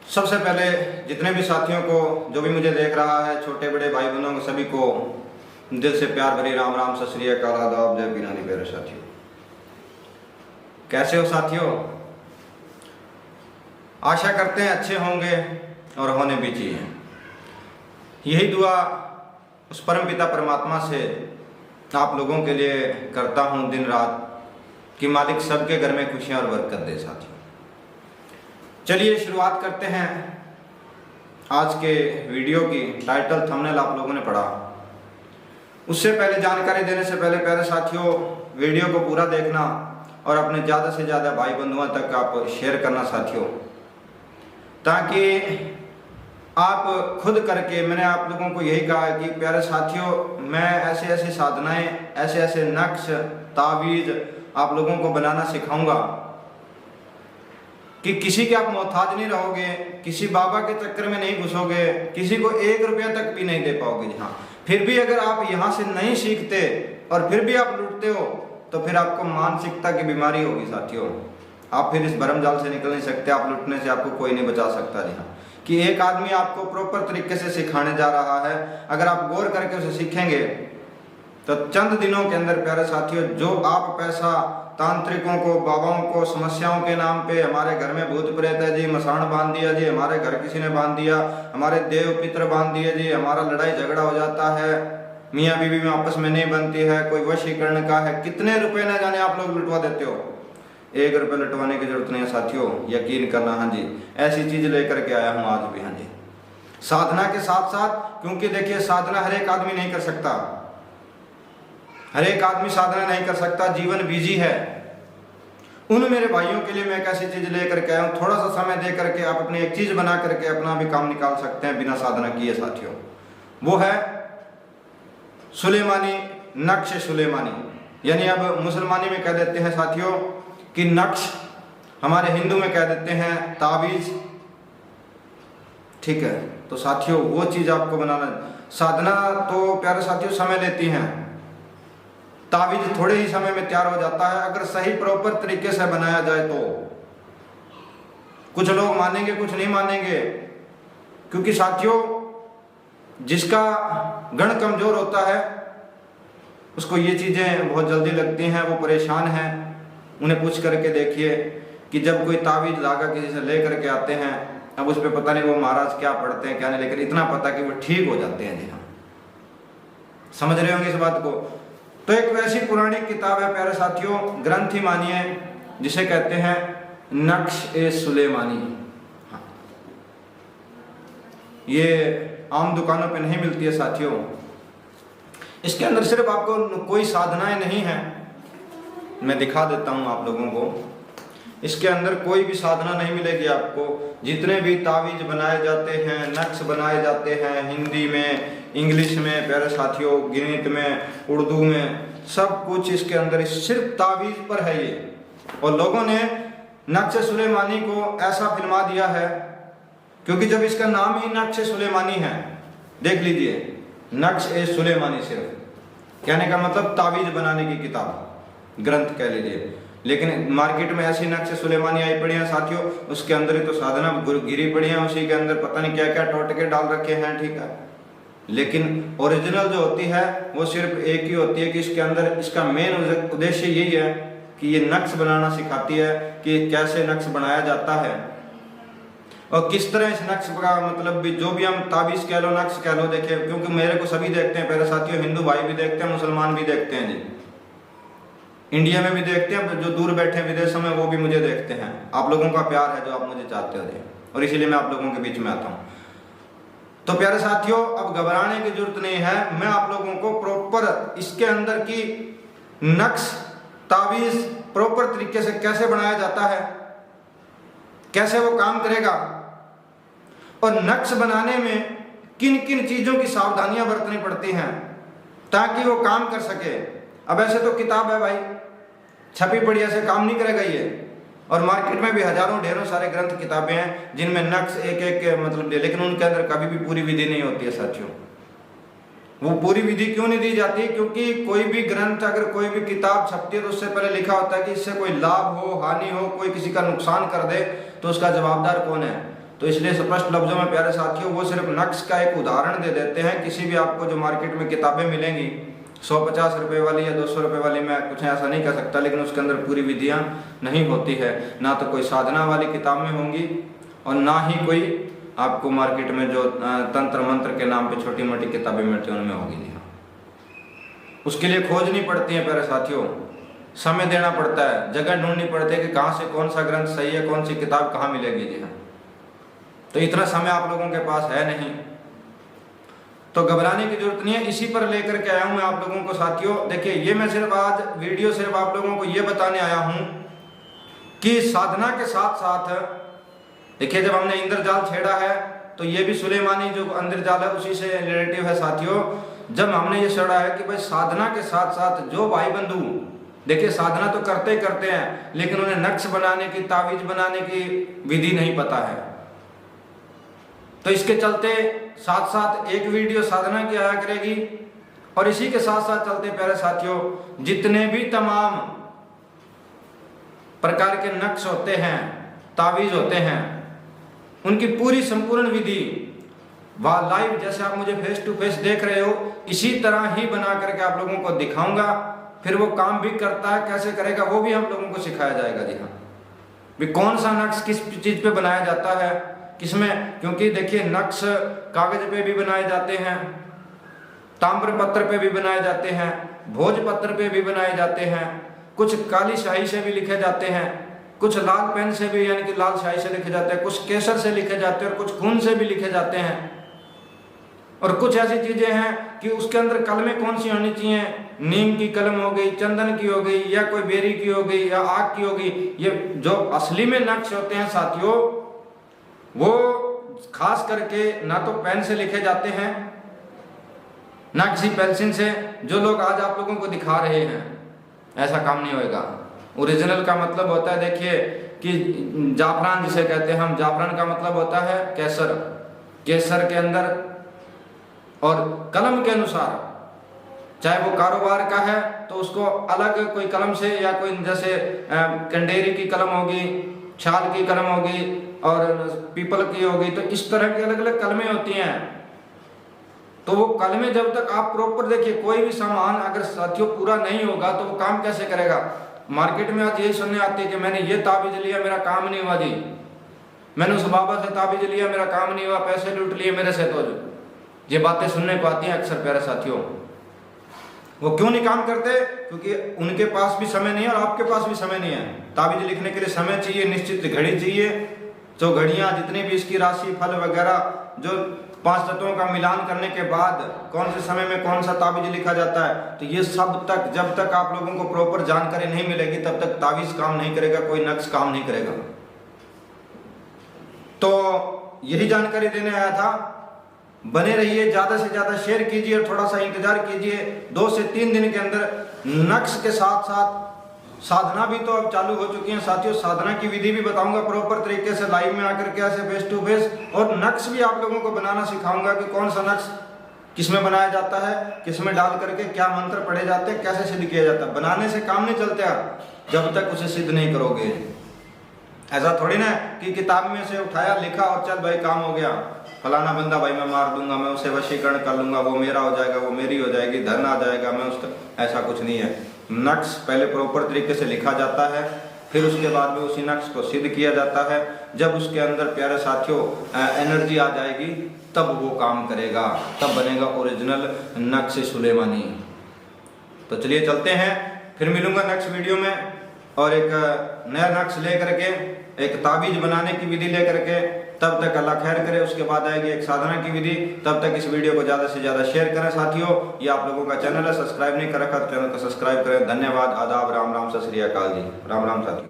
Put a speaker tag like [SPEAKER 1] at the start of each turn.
[SPEAKER 1] सबसे पहले जितने भी साथियों को, जो भी मुझे देख रहा है, छोटे बड़े भाई बहनों को, सभी को दिल से प्यार भरी राम राम, सत श्री अकाल, आदाब, जय पीरानी प्यारे साथियों। कैसे हो साथियों? आशा करते हैं अच्छे होंगे और होने भी चाहिए। यही दुआ उस परम पिता परमात्मा से आप लोगों के लिए करता हूँ दिन रात कि मालिक सबके घर में खुशियाँ और बरकत दे साथियों। चलिए शुरुआत करते हैं आज के वीडियो की। टाइटल थंबनेल आप लोगों ने पढ़ा। उससे पहले जानकारी देने से पहले प्यारे साथियों, वीडियो को पूरा देखना और अपने ज़्यादा से ज़्यादा भाई बंधुओं तक आप शेयर करना साथियों, ताकि आप खुद करके, मैंने आप लोगों को यही कहा कि प्यारे साथियों, मैं ऐसे ऐसे साधनाएं, ऐसे ऐसे नक्श तावीज़ आप लोगों को बनाना सिखाऊंगा कि किसी के आप मोहताज नहीं रहोगे, किसी बाबा के चक्कर में नहीं घुसोगे, किसी को 1 रुपया तक भी नहीं दे पाओगे। हाँ, फिर भी अगर आप यहाँ से नहीं सीखते और फिर भी आप लूटते हो तो फिर आपको मानसिकता की बीमारी होगी साथियों। आप फिर इस भरम जाल से निकल नहीं सकते। आप लूटने से आपको कोई नहीं बचा सकता। जी हाँ, कि एक आदमी आपको प्रॉपर तरीके से सिखाने जा रहा है, अगर आप गौर करके उसे सीखेंगे तो चंद दिनों के अंदर प्यारे साथियों, जो आप पैसा तांत्रिकों को, बाबाओं को, समस्याओं के नाम पे, हमारे घर में भूत प्रेत है जी, मसान बांध दिया जी, हमारे घर किसी ने बांध दिया, हमारे देव पितर बांध दिए जी, हमारा लड़ाई झगड़ा हो जाता है, मियाँ बीवी में आपस में नहीं बनती है, कोई वशीकरण का है, कितने रुपए न जाने आप लोग लुटवा देते हो। 1 रुपये लुटवाने की जरूरत नहीं है साथियों, यकीन करना। हाँ जी, ऐसी चीज लेकर के आया हूँ आज भी। हाँ जी, साधना के साथ साथ, क्योंकि देखिए साधना हर एक आदमी नहीं कर सकता, हर एक आदमी साधना नहीं कर सकता, जीवन बिजी है। उन मेरे भाइयों के लिए मैं एक ऐसी चीज लेकर के आया हूँ, थोड़ा सा समय दे करके आप अपनी एक चीज बना करके अपना भी काम निकाल सकते हैं बिना साधना किए साथियों। वो है सुलेमानी नक्श सुलेमानी, यानी अब मुसलमानी में कह देते हैं साथियों कि नक्श, हमारे हिंदू में कह देते हैं तावीज। ठीक है, तो साथियों वो चीज आपको बनाना। साधना तो प्यारे साथियों समय लेती हैं, तावीज थोड़े ही समय में तैयार हो जाता है अगर सही प्रॉपर तरीके से बनाया जाए तो। कुछ लोग मानेंगे, कुछ नहीं मानेंगे, क्योंकि साथियों जिसका गण कमजोर होता है उसको ये चीजें बहुत जल्दी लगती हैं, वो परेशान हैं। उन्हें पूछ करके देखिए कि जब कोई तावीज धागा किसी से ले करके आते हैं, अब उस पर पता नहीं वो महाराज क्या पढ़ते हैं क्या नहीं, लेकिन इतना पता कि वो ठीक हो जाते हैं। जी हाँ, समझ रहे होंगे इस बात को। तो एक वैसी पुरानी किताब है प्यारे साथियों, ग्रंथ ही मानिए, जिसे कहते हैं नक्श ए सुलेमानी। हाँ, ये आम दुकानों पे नहीं मिलती है साथियों। इसके अंदर सिर्फ आपको कोई साधनाएं नहीं है, मैं दिखा देता हूं आप लोगों को। इसके अंदर कोई भी साधना नहीं मिलेगी आपको। जितने भी तावीज बनाए जाते हैं, नक्श बनाए जाते हैं, हिंदी में, इंग्लिश में प्यारे साथियों, गणित में, उर्दू में, सब कुछ इसके अंदर सिर्फ तावीज पर है ये। और लोगों ने नक्श सुलेमानी को ऐसा फिल्मा दिया है, क्योंकि जब इसका नाम ही नक्श सुलेमानी है, देख लीजिए, नक्श ए सुलेमानी, सिर्फ कहने का मतलब तावीज बनाने की किताब, ग्रंथ कह लीजिए। लेकिन मार्केट में ऐसी नक्श सुलेमानी आई पड़ी हैं साथियों, उसके अंदर ही तो साधना गिरी पड़ी है, उसी के अंदर पता नहीं क्या क्या टोटके डाल रखे हैं। ठीक है, लेकिन ओरिजिनल जो होती है वो सिर्फ एक ही होती है कि इसके अंदर, इसका मेन उद्देश्य यही है कि ये नक्श बनाना सिखाती है कि कैसे नक्श बनाया जाता है और किस तरह इस नक्श का मतलब भी, जो भी हम ताबीज कह लो, नक्श कह लो, देखिए, क्योंकि मेरे को सभी देखते हैं प्यारे साथियों, हिंदू भाई भी देखते हैं, मुसलमान भी देखते हैं जी, इंडिया में भी देखते हैं, जो दूर बैठे हैं विदेशों में वो भी मुझे देखते हैं। आप लोगों का प्यार है जो आप मुझे चाहते हो, और इसीलिए मैं आप लोगों के बीच में आता हूँ। तो प्यारे साथियों, अब घबराने की जरूरत नहीं है, मैं आप लोगों को प्रॉपर इसके अंदर की नक्श तावीज प्रॉपर तरीके से कैसे बनाया जाता है, कैसे वो काम करेगा, और नक्श बनाने में किन किन चीजों की सावधानियां बरतनी पड़ती हैं ताकि वो काम कर सके। अब ऐसे तो किताब है भाई, छपी पड़ी, ऐसे काम नहीं करेगा ये। और मार्केट में भी हजारों ढेरों सारे ग्रंथ किताबें हैं जिनमें नक्श एक एक मतलब, लेकिन उनके अंदर कभी भी पूरी विधि नहीं होती है साथियों। वो पूरी विधि क्यों नहीं दी जाती? क्योंकि कोई भी ग्रंथ, अगर कोई भी किताब छपती है तो उससे पहले लिखा होता है कि इससे कोई लाभ हो, हानि हो, कोई किसी का नुकसान कर दे तो उसका जवाबदार कौन है। तो इसलिए स्पष्ट लफ्जों में प्यारे साथियों वो सिर्फ नक्श का एक उदाहरण दे देते हैं। किसी भी आपको जो मार्केट में किताबें मिलेंगी 150 रुपये वाली या 200 रुपये वाली, मैं कुछ ऐसा नहीं कह सकता, लेकिन उसके अंदर पूरी विधियां नहीं होती है। ना तो कोई साधना वाली किताबें होंगी और ना ही कोई आपको मार्केट में जो तंत्र मंत्र के नाम पे छोटी मोटी किताबें मिलती हैं उनमें होगी। उसके लिए खोजनी पड़ती है प्यारे साथियों, समय देना पड़ता है, जगह ढूंढनी पड़ती है कि कहाँ से कौन सा ग्रंथ सही है, कौन सी किताब कहाँ मिलेगी। जी हाँ, तो इतना समय आप लोगों के पास है नहीं, तो घबराने की जरूरत नहीं है। इसी पर लेकर के आया हूँ मैं आप लोगों को साथियों। देखिए ये मैं सिर्फ आज वीडियो सिर्फ आप लोगों को ये बताने आया हूँ कि साधना के साथ साथ देखिए जब हमने इंद्रजाल छेड़ा है तो ये भी सुलेमानी जो इंद्रजाल है उसी से रिलेटिव है साथियों। जब हमने ये छेड़ा है कि भाई साधना के साथ साथ जो भाई बंधु देखिए साधना तो करते ही करते हैं, लेकिन उन्हें नक्श बनाने की, तावीज बनाने की विधि नहीं पता है, तो इसके चलते साथ साथ एक वीडियो साधना की आया करेगी और इसी के साथ साथ चलते प्यारे साथियों जितने भी तमाम प्रकार के नक्श होते हैं, तावीज होते हैं, उनकी पूरी संपूर्ण विधि वह लाइव जैसे आप मुझे फेस टू फेस देख रहे हो इसी तरह ही बना करके आप लोगों को दिखाऊंगा। फिर वो काम भी करता है, कैसे करेगा वो भी हम लोगों को सिखाया जाएगा। जी हाँ, भी कौन सा नक्श किस चीज पे बनाया जाता है, किसमें, क्योंकि देखिए नक्श कागज पे भी बनाए जाते हैं, ताम्र पत्र पे भी बनाए जाते हैं, भोजपत्र पे भी बनाए जाते हैं, कुछ काली शाही से भी लिखे जाते हैं, कुछ लाल पेन से भी यानी कि लाल शाही से लिखे जाते हैं, कुछ केसर से लिखे जाते हैं और कुछ खून से भी लिखे जाते हैं। और कुछ ऐसी चीजें हैं कि उसके अंदर कलमें कौन सी होनी चाहिए, नीम की कलम हो गई, चंदन की हो गई, या कोई बेरी की हो गई, या आग की हो गई। ये जो असली में नक्श होते हैं साथियों वो खास करके ना तो पेन से लिखे जाते हैं ना किसी पेंसिल से, जो लोग आज आप लोगों को दिखा रहे हैं ऐसा काम नहीं होएगा। ओरिजिनल का मतलब होता है देखिए कि जाफरान जिसे कहते हैं हम, जाफरान का मतलब होता है केसर, केसर के अंदर और कलम के अनुसार, चाहे वो कारोबार का है तो उसको अलग कोई कलम से, या कोई जैसे कंडेरी की कलम होगी, छाल की कलम होगी और पीपल की होगी, तो इस तरह की अलग अलग कलमें होती हैं। तो वो कलमें जब तक आप प्रॉपर देखिए, कोई भी सामान अगर साथियों पूरा नहीं होगा तो वो काम कैसे करेगा। मार्केट में आज यही सुनने आती है कि मैंने ये ताबीज लिया मेरा काम नहीं हुआ जी, मैंने उस बाबा से ताबीज लिया मेरा काम नहीं हुआ, पैसे लूट लिए मेरे से। तो ये बातें सुनने को आती हैं अक्सर प्यारे साथियों। वो क्यों नहीं काम करते? क्योंकि उनके पास भी समय नहीं है और आपके पास भी समय नहीं है। ताबीज लिखने के लिए समय चाहिए, निश्चित घड़ी चाहिए, जो घड़ियां जितनी भी इसकी राशि फल वगैरह जो 5 तत्वों का मिलान करने के बाद कौन से समय में कौन सा ताबीज लिखा जाता है, तो ये सब तक जब तक आप लोगों को प्रॉपर जानकारी नहीं मिलेगी तब तक ताबीज काम नहीं करेगा, कोई नक्श काम नहीं करेगा। तो यही जानकारी देने आया था। बने रहिए, ज्यादा से ज्यादा शेयर कीजिए और थोड़ा सा इंतजार कीजिए। 2 से 3 दिन के अंदर नक्श के साथ साथ साधना भी तो अब चालू हो चुकी है साथियों। साधना की विधि भी बताऊंगा प्रॉपर तरीके से लाइव में आकर के, ऐसे फेस टू फेस, और नक्श भी आप लोगों को बनाना सिखाऊंगा कि कौन सा नक्श किसमें बनाया जाता है, किसमें डाल करके क्या मंत्र पढ़े जाते हैं, कैसे सिद्ध किया जाता है। बनाने से काम नहीं चलता जब तक उसे सिद्ध नहीं करोगे। ऐसा थोड़ी ना कि किताब में से उठाया लिखा और चल भाई काम हो गया, फलाना बंदा भाई मैं मार दूंगा, मैं उसे वशीकरण कर लूंगा, वो मेरा हो जाएगा, वो मेरी हो जाएगी, धन आ जाएगा, मैं उसका, ऐसा कुछ नहीं है। नक्श पहले प्रॉपर तरीके से लिखा जाता है, फिर उसके बाद में उसी नक्श को सिद्ध किया जाता है। जब उसके अंदर प्यारे साथियों एनर्जी आ जाएगी तब वो काम करेगा, तब बनेगा ओरिजिनल नक्श सुलेमानी। तो चलिए चलते हैं, फिर मिलूंगा नेक्स्ट वीडियो में और एक नया नक्श लेकर के, एक ताबीज बनाने की विधि लेकर के। तब तक अल्लाह खैर करे, उसके बाद आएगी एक साधना की विधि। तब तक इस वीडियो को ज़्यादा से ज़्यादा शेयर करें साथियों। ये आप लोगों का चैनल है, सब्सक्राइब नहीं कर रखा तो चैनल को सब्सक्राइब करें। धन्यवाद, आदाब, राम राम, सत श्री अकाल जी, राम राम साथियों।